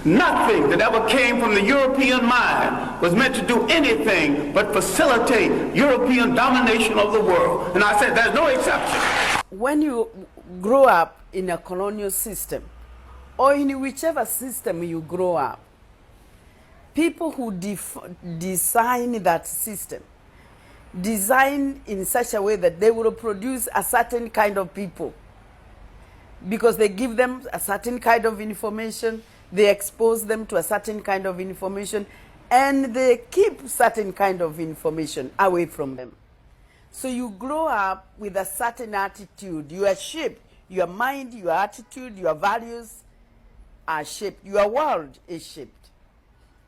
Nothing that ever came from the European mind was meant to do anything but facilitate European domination of the world. And I said there's no exception. When you grow up in a colonial system, or in whichever system you grow up, people who design that system design in such a way that they will produce a certain kind of people, because they give them a certain kind of information, they expose them to a certain kind of information, and they keep certain kind of information away from them. So you grow up with a certain attitude. You are shaped. Your mind, your attitude, your values are shaped. Your world is shaped.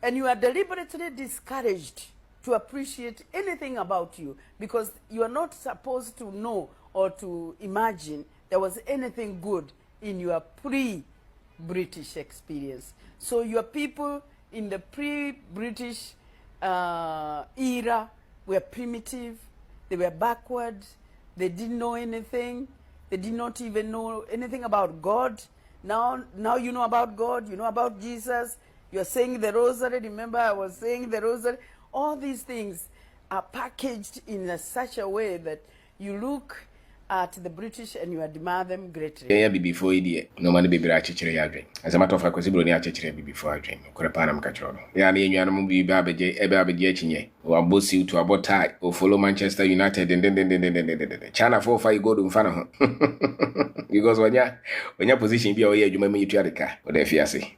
And you are deliberately discouraged to appreciate anything about you, because you are not supposed to know or to imagine there was anything good in your pre-British experience. So your people in the pre-British era were primitive, they were backward, they didn't know anything, they did not even know anything about God. Now you know about God, you know about Jesus, you're saying the rosary. Remember, I was saying the rosary. All these things are packaged in such a way that you look at the British and you admire them greatly. Yeah, before idiot. No man be chichiri yadre. As a matter of fact, kwasibro ni chichiri before I drink. Kurapana mkachoro. Ya ni nyana mumbi babeje ebabeje chinye. Wa bosi to about tie or follow Manchester United and then China 4-5 go to mfano ho. Because when your position be away you may meet Yarika or the fiancé.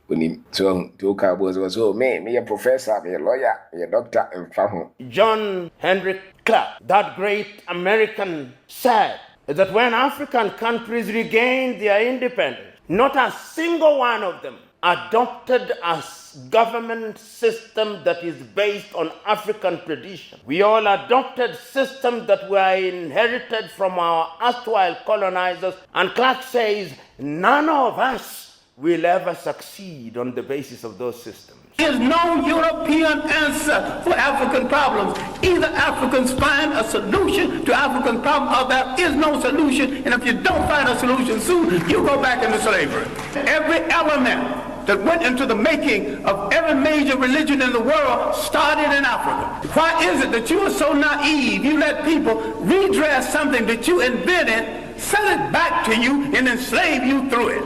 So to Cowboys was so me a professor, me a lawyer, me a doctor and family. John Henry Clark, that great American, said that when African countries regained their independence, not a single one of them adopted a government system that is based on African tradition. We all adopted systems that were inherited from our erstwhile colonizers, and Clark says none of us will ever succeed on the basis of those systems. There is no European answer for African problems. Either Africans find a solution to African problems, or there is no solution, and if you don't find a solution soon, you go back into slavery. Every element that went into the making of every major religion in the world started in Africa. Why is it that you are so naive? You let people redress something that you invented, sell it back to you, and enslave you through it.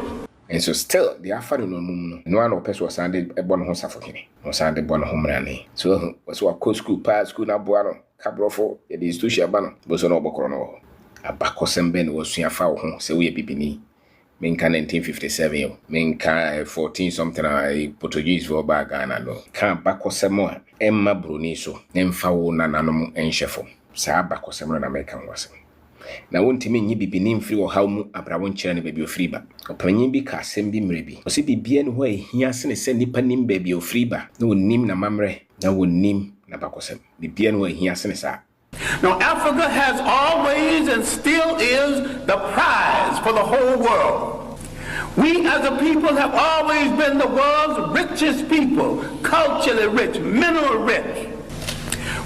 And so still, the afternoon, no one person was Sunday a bon hosafokini, or Sunday bon homerani. So was what co school, pass school, na buano, cabrofo, it is to share banner, was an obocrono. A bacosem ben was soon a foul, so we a bibini. Minka 1957, Minka 14 something I Portuguese for Bagana no. Can't bacosem more, Emma Bruniso, Emfawo nananum and chefo. Sa bacosem American was. Na wonti me nyi bibini mfiri wo haw mu abrawo nkyere ne baby ofiri ba opanyin bi ka asem bi mrebi o se bibia ne ho ahia se ne se nipa nim baby ofiri ba na wonnim na mamre na wonnim na bakosem bibia ne ho ahia se ne sa. Now Africa has always and still is the prize for the whole world. We as a people have always been the world's richest people, culturally rich, mineral rich.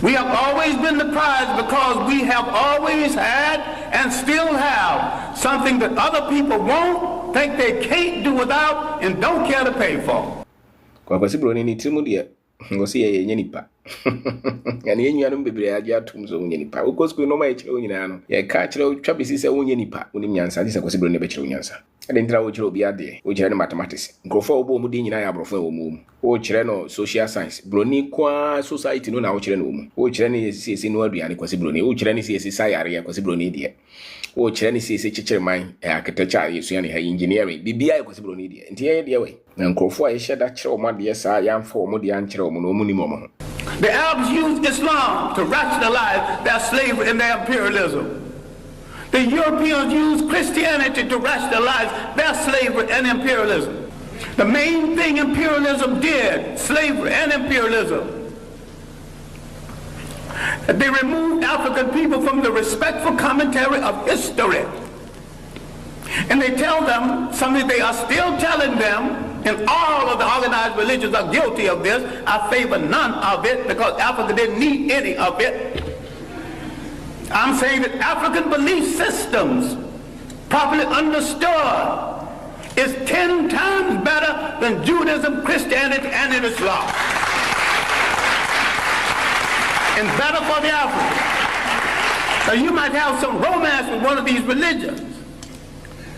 We have always been the prize because we have always had and still have something that other people won't, think they can't do without, and don't care to pay for. Kwa kwasibro ni timu dia ngosi ye nyenipa. Yani yenyu anu bebre aja atumzo nyenipa. Ukosko no mai chiro nyina no. Ye ka chiro twabisi se nyenipa, unim nyansa disa kwasibro ne be chiro nyansa. Ade ntra wo chiro obi ade, wo chire no mathematics. Nkrofo obo mu di nyina ya abrofo wo mu. Wo chire no social science. Broni kwa society no na wo chire no mu. Wo chire ne sisi no aduane kwasibro ne. Wo chire ne sisi sayare ya kwasibro ne die. Wo chire ne sisi chichire man architecture yesu ya ne engineering. Bibia ya kwasibro ne die. Nti ye die we. Na nkrofo a ye sheda chire o ma de sa ya mfa o mo de an chire o mo no mu ni mo mo. The Arabs used Islam to rationalize their slavery and their imperialism. The Europeans used Christianity to rationalize their slavery and imperialism. The main thing imperialism did, slavery and imperialism, they removed African people from the respectful commentary of history. And they tell them something they are still telling them, and all of the organized religions are guilty of this. I favor none of it because Africa didn't need any of it. I'm saying that African belief systems, properly understood, is 10 times better than Judaism, Christianity, and Islam. And better for the African. So you might have some romance with one of these religions.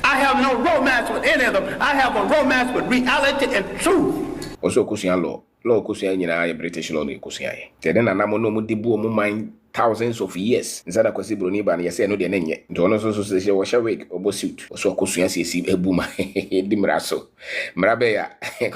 I have no romance with any of them. I have a romance with reality and truth. Also, Kusian law Kusian, British law, Kusian. Then I know no debu mind thousands of years. Zada kwasi broni ba na yese no de nenye. Nto no so se wo wig obo suit. So Kusian si ebuma dimra so. Mrabe ya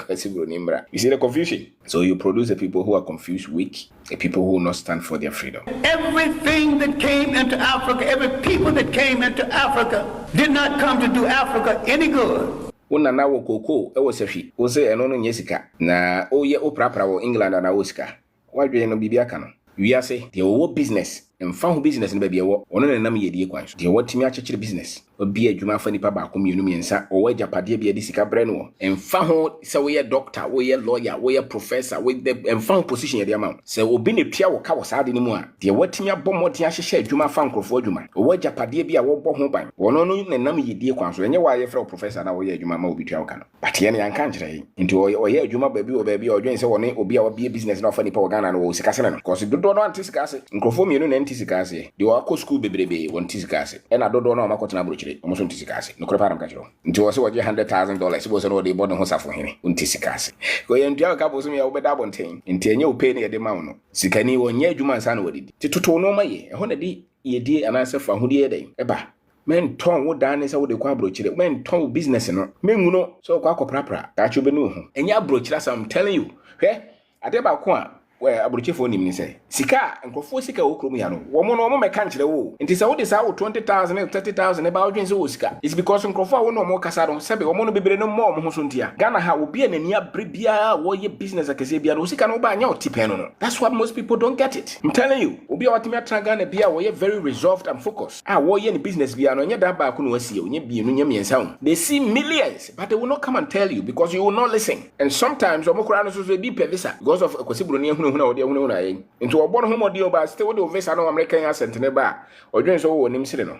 kwasi broni mra. You see the confusion? So you produce the people who are confused, weak, the people who will not stand for their freedom. Everything that came into Africa, every people that came into Africa did not come to do Africa any good. Una na wo koko e wo sefi. Wo se eno no nyesika. Na oye oprapra wo England na osika. Wadwe no bibia ka no. Wiase de wo business. Mfa ho business no ba bia wo. Ono na nam yedie kwan so. De wo timi akekere business. Obi adwuma fa nipa ba ko mienu miensa. O wajapade bia de sika bre no. Mfa ho se wo ye doctor, wo ye lawyer, wo ye professor, wo de mfa ho position ye de ama. Se obi ne tua wo ka wo saade ni mu a. De wo timi abomode ahyehye adwuma fa nkrofo adwuma. O wajapade bia wo bɔ ho ban. Wono no na nam yedie kwan so. Enye wa ye fra professor na wo ye adwuma ma obi tua wo ka no. But ye na yanka nkyere. Nti o ye adwuma ba bi o ba bi o dwen se wo ne obi a wo bia business na ofa nipa wo Ghana no wo sika se no. Cause dodo no antisika se. Nkrofo mienu na antisika se. De wo akɔ school bebrebe won tisika se. E na dodo no makɔtena brochire. Omo so ntisika se. No kore param ka kiro. Nti wo se wo je $100,000 bo se no de bo no safo hene. Ntisika se. Ko ye ntua ka bo so me ya wo beda bonten. Nti enye wo pay ne ye de ma wo no. Sika ni wo nya adwuma nsa na wodidi. Ti toto no ma ye. E ho na di ye di anase fa hodi ye den. Eba. Men ton wo dan se wo de kwa brochire. Men ton wo business no. Mengu no so kwa koprapra. Ka chu be no ho. Enya brochire so I'm telling you. Hwe ade ba ko a well, abrochefo nim ni say sika nkofo sika wo krom ya no wo mo no mo meka nkyere wo nti se wo de sa wo 20,000 30,000 e ba wo dwen se wo sika it's because nkofo a wo no mo kasa don sebe wo mo no bebre no mo ho so ntia Ghana ha obi a nani abre bia wo ye business akese bia no sika no ba nya otipen no that's what most people don't get it. I'm telling you obi a watimi atra Ghana bia wo ye very resolved and focused wo ye ni business bia no nya da ba ko no wasie nya bi no nya miensa ho they see millions but they will not come and tell you because you will not listen and sometimes omo kura no so be pevisa because of kwasibro ne hunu odi hunu na yen nti obo no homodi oba still the visa no American accent ne ba odwen so wo nim sire no